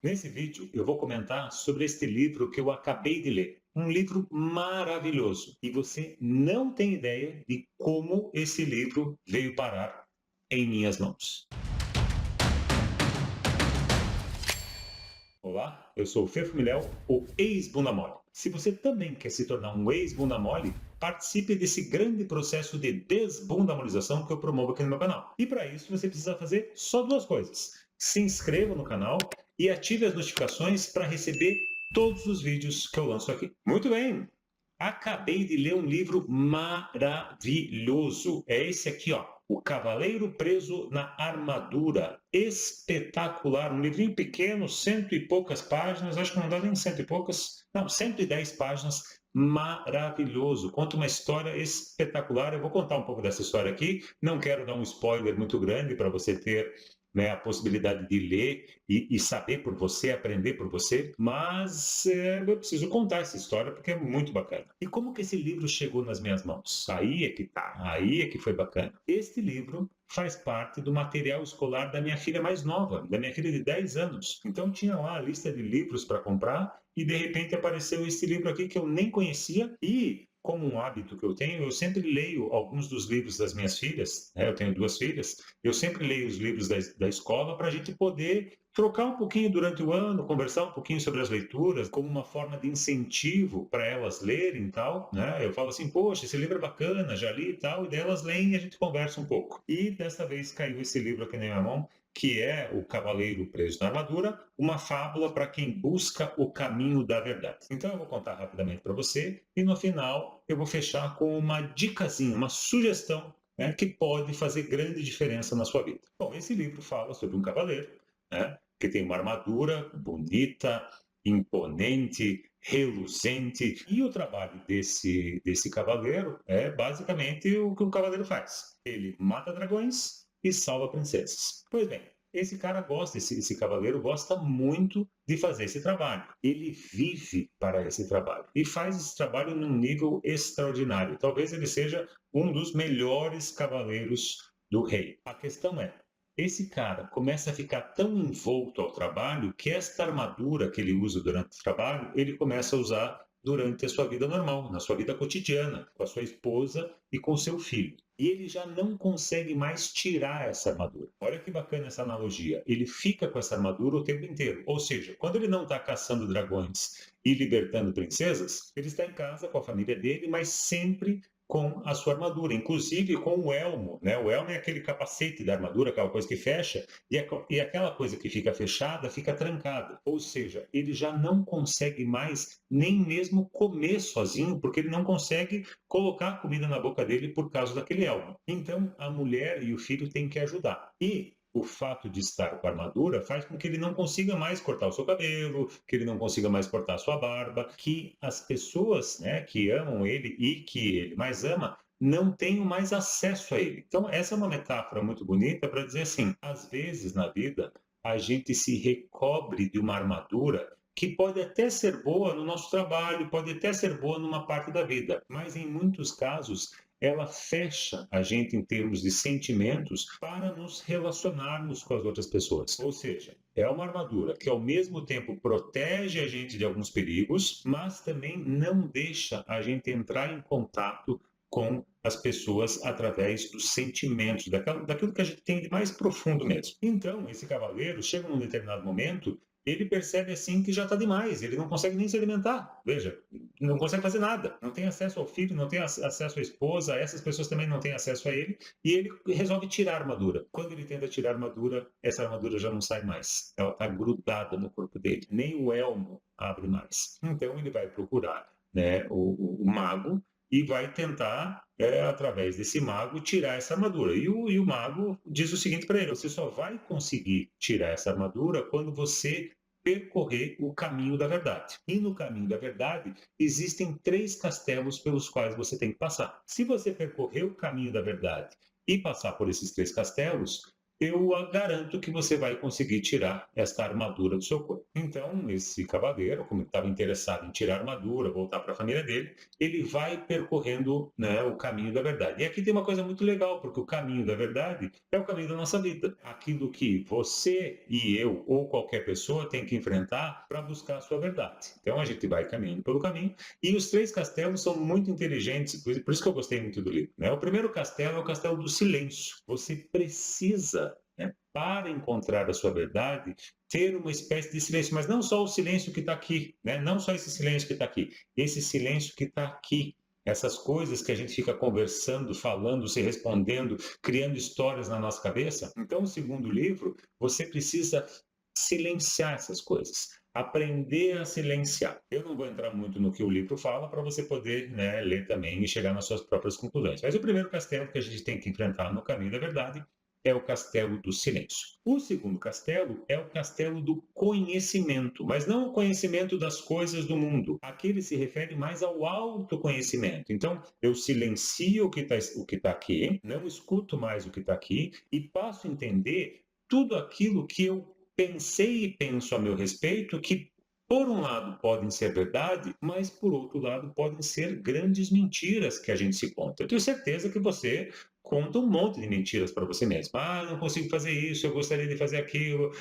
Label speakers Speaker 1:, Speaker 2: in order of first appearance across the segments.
Speaker 1: Nesse vídeo, eu vou comentar sobre este livro que eu acabei de ler. Um livro maravilhoso. E você não tem ideia de como esse livro veio parar em minhas mãos. Olá, eu sou o Fefo Miléu, o ex-bunda mole. Se você também quer se tornar um ex-bunda mole, participe desse grande processo de desbundamolização que eu promovo aqui no meu canal. E para isso você precisa fazer só duas coisas. Se inscreva no canal e ative as notificações para receber todos os vídeos que eu lanço aqui. Muito bem! Acabei de ler um livro maravilhoso. É esse aqui, ó. O Cavaleiro Preso na Armadura. Espetacular. Um livrinho pequeno, cento e poucas páginas. Acho que não dá nem cento e poucas. Não, 110 páginas. Maravilhoso. Conta uma história espetacular. Eu vou contar um pouco dessa história aqui. Não quero dar um spoiler muito grande para você ter, né, a possibilidade de ler e saber por você, aprender por você, mas eu preciso contar essa história porque é muito bacana. E como que esse livro chegou nas minhas mãos? Aí é que tá, aí é que foi bacana. Este livro faz parte do material escolar da minha filha mais nova, da minha filha de 10 anos. Então tinha lá a lista de livros para comprar e de repente apareceu esse livro aqui que eu nem conhecia e como um hábito que eu tenho, eu sempre leio alguns dos livros das minhas filhas, né? Eu tenho duas filhas, eu sempre leio os livros da escola para a gente poder trocar um pouquinho durante o ano, conversar um pouquinho sobre as leituras, como uma forma de incentivo para elas lerem e tal, né? Eu falo assim, poxa, esse livro é bacana, já li e tal, e daí elas leem e a gente conversa um pouco. E dessa vez caiu esse livro aqui na minha mão, que é O Cavaleiro Preso na Armadura, uma fábula para quem busca o caminho da verdade. Então eu vou contar rapidamente para você e no final eu vou fechar com uma dicasinha, uma sugestão, né, que pode fazer grande diferença na sua vida. Bom, esse livro fala sobre um cavaleiro, né, que tem uma armadura bonita, imponente, reluzente. E o trabalho desse cavaleiro é basicamente o que um cavaleiro faz. Ele mata dragões e salva princesas. Pois bem, esse cara gosta, esse cavaleiro gosta muito de fazer esse trabalho. Ele vive para esse trabalho e faz esse trabalho num nível extraordinário. Talvez ele seja um dos melhores cavaleiros do rei. A questão é, esse cara começa a ficar tão envolto ao trabalho que esta armadura que ele usa durante o trabalho, ele começa a usar durante a sua vida normal, na sua vida cotidiana, com a sua esposa e com seu filho. E ele já não consegue mais tirar essa armadura. Olha que bacana essa analogia. Ele fica com essa armadura o tempo inteiro. Ou seja, quando ele não está caçando dragões e libertando princesas, ele está em casa com a família dele, mas sempre com a sua armadura, inclusive com o elmo, né? O elmo é aquele capacete da armadura, aquela coisa que fecha, e aquela coisa que fica fechada fica trancada. Ou seja, ele já não consegue mais nem mesmo comer sozinho, porque ele não consegue colocar a comida na boca dele por causa daquele elmo. Então, a mulher e o filho têm que ajudar. E o fato de estar com a armadura faz com que ele não consiga mais cortar o seu cabelo, que ele não consiga mais cortar a sua barba, que as pessoas, né, que amam ele e que ele mais ama não tenham mais acesso a ele. Então, essa é uma metáfora muito bonita para dizer assim: às vezes na vida a gente se recobre de uma armadura que pode até ser boa no nosso trabalho, pode até ser boa numa parte da vida, mas em muitos casos ela fecha a gente em termos de sentimentos para nos relacionarmos com as outras pessoas. Ou seja, é uma armadura que ao mesmo tempo protege a gente de alguns perigos, mas também não deixa a gente entrar em contato com as pessoas através dos sentimentos, daquilo que a gente tem de mais profundo mesmo. Então, esse cavaleiro chega num determinado momento, ele percebe assim que já está demais, ele não consegue nem se alimentar, veja, não consegue fazer nada, não tem acesso ao filho, não tem acesso à esposa, essas pessoas também não têm acesso a ele, e ele resolve tirar a armadura. Quando ele tenta tirar a armadura, essa armadura já não sai mais, ela está grudada no corpo dele, nem o elmo abre mais. Então ele vai procurar, né, o mago e vai tentar, através desse mago, tirar essa armadura. E o mago diz o seguinte para ele: você só vai conseguir tirar essa armadura quando você percorrer o caminho da verdade. E no caminho da verdade existem 3 castelos pelos quais você tem que passar. Se você percorrer o caminho da verdade e passar por esses 3 castelos, eu garanto que você vai conseguir tirar esta armadura do seu corpo. Então, esse cavaleiro, como estava interessado em tirar a armadura, voltar para a família dele, ele vai percorrendo, né, o caminho da verdade. E aqui tem uma coisa muito legal, porque o caminho da verdade é o caminho da nossa vida. Aquilo que você e eu, ou qualquer pessoa, tem que enfrentar para buscar a sua verdade. Então, a gente vai caminhando pelo caminho, e os três castelos são muito inteligentes, por isso que eu gostei muito do livro, né? O primeiro castelo é o castelo do silêncio. Você precisa, né, para encontrar a sua verdade, ter uma espécie de silêncio, mas não só o silêncio que está aqui, né? Não só esse silêncio que está aqui, esse silêncio que está aqui. Essas coisas que a gente fica conversando, falando, se respondendo, criando histórias na nossa cabeça. Então, o segundo livro, você precisa silenciar essas coisas, aprender a silenciar. Eu não vou entrar muito no que o livro fala para você poder, né, ler também e chegar nas suas próprias conclusões. Mas o primeiro castelo que a gente tem que enfrentar no caminho da verdade é o castelo do silêncio. O segundo castelo é o castelo do conhecimento, mas não o conhecimento das coisas do mundo. Aqui ele se refere mais ao autoconhecimento. Então, eu silencio o que tá aqui, não escuto mais o que está aqui e passo a entender tudo aquilo que eu pensei e penso a meu respeito, que por um lado podem ser verdade, mas por outro lado podem ser grandes mentiras que a gente se conta. Eu tenho certeza que você conta um monte de mentiras para você mesmo. Ah, não consigo fazer isso, eu gostaria de fazer aquilo,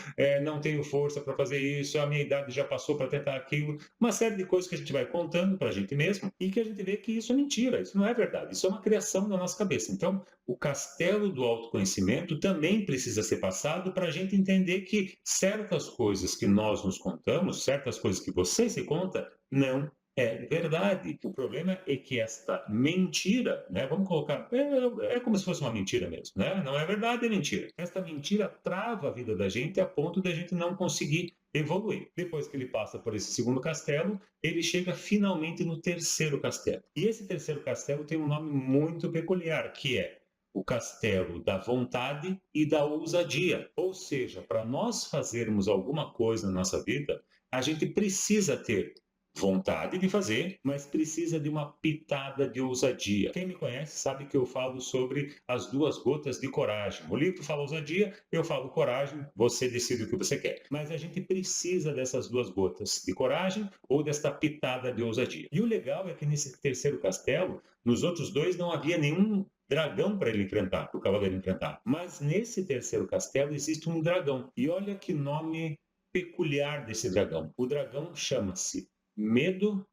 Speaker 1: não tenho força para fazer isso, a minha idade já passou para tentar aquilo. Uma série de coisas que a gente vai contando para a gente mesmo e que a gente vê que isso é mentira, isso não é verdade, isso é uma criação da nossa cabeça. Então, o castelo do autoconhecimento também precisa ser passado para a gente entender que certas coisas que nós nos contamos, certas coisas que você se conta, não é verdade. O problema é que esta mentira, né, vamos colocar, é como se fosse uma mentira mesmo, né? Não é verdade, é mentira. Esta mentira trava a vida da gente a ponto de a gente não conseguir evoluir. Depois que ele passa por esse segundo castelo, ele chega finalmente no terceiro castelo. E esse terceiro castelo tem um nome muito peculiar, que é o castelo da vontade e da ousadia. Ou seja, para nós fazermos alguma coisa na nossa vida, a gente precisa ter vontade de fazer, mas precisa de uma pitada de ousadia. Quem me conhece sabe que eu falo sobre as duas gotas de coragem. O livro fala ousadia, eu falo coragem, você decide o que você quer. Mas a gente precisa dessas duas gotas de coragem ou desta pitada de ousadia. E o legal é que nesse terceiro castelo, nos outros dois não havia nenhum dragão para ele enfrentar, para o cavaleiro enfrentar. Mas nesse terceiro castelo existe um dragão. E olha que nome peculiar desse dragão. O dragão chama-se Medo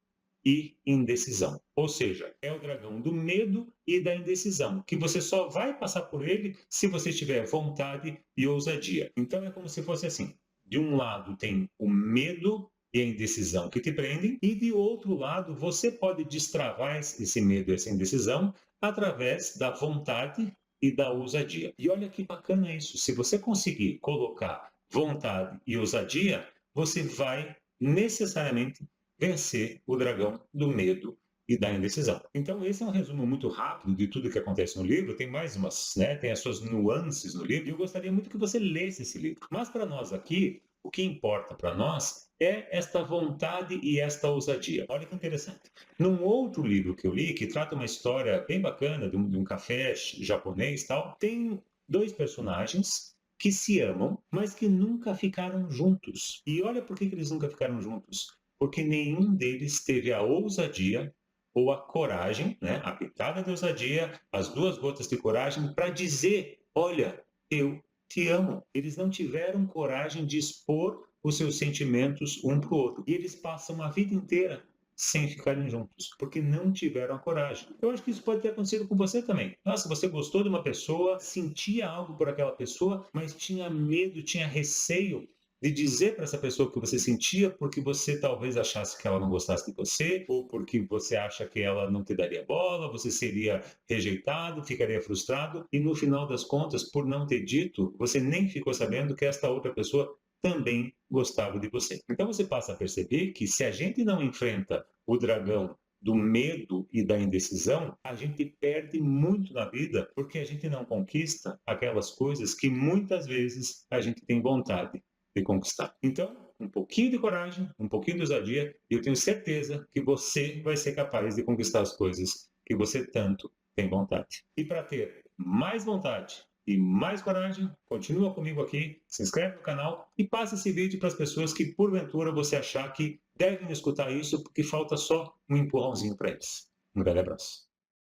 Speaker 1: e Indecisão. Ou seja, é o dragão do medo e da indecisão, que você só vai passar por ele se você tiver vontade e ousadia. Então é como se fosse assim: de um lado tem o medo e a indecisão que te prendem, e de outro lado você pode destravar esse medo e essa indecisão através da vontade e da ousadia. E olha que bacana isso. Se você conseguir colocar vontade e ousadia, você vai necessariamente vencer o dragão do medo e da indecisão. Então, esse é um resumo muito rápido de tudo que acontece no livro. Tem mais umas, né? Tem as suas nuances no livro. E eu gostaria muito que você lesse esse livro. Mas para nós aqui, o que importa para nós é esta vontade e esta ousadia. Olha que interessante. Num outro livro que eu li, que trata uma história bem bacana de um café japonês e tal, tem dois personagens que se amam, mas que nunca ficaram juntos. E olha por que eles nunca ficaram juntos. Porque nenhum deles teve a ousadia ou a coragem, né, a pitada de ousadia, as duas gotas de coragem para dizer: olha, eu te amo. Eles não tiveram coragem de expor os seus sentimentos um para o outro. E eles passam a vida inteira sem ficarem juntos, porque não tiveram a coragem. Eu acho que isso pode ter acontecido com você também. Nossa, você gostou de uma pessoa, sentia algo por aquela pessoa, mas tinha medo, tinha receio de dizer para essa pessoa o que você sentia, porque você talvez achasse que ela não gostasse de você, ou porque você acha que ela não te daria bola, você seria rejeitado, ficaria frustrado, e no final das contas, por não ter dito, você nem ficou sabendo que esta outra pessoa também gostava de você. Então você passa a perceber que se a gente não enfrenta o dragão do medo e da indecisão, a gente perde muito na vida porque a gente não conquista aquelas coisas que muitas vezes a gente tem vontade de conquistar. Então, um pouquinho de coragem, um pouquinho de ousadia, e eu tenho certeza que você vai ser capaz de conquistar as coisas que você tanto tem vontade. E para ter mais vontade e mais coragem, continua comigo aqui, se inscreve no canal e passa esse vídeo para as pessoas que, porventura, você achar que devem escutar isso, porque falta só um empurrãozinho para eles. Um grande abraço.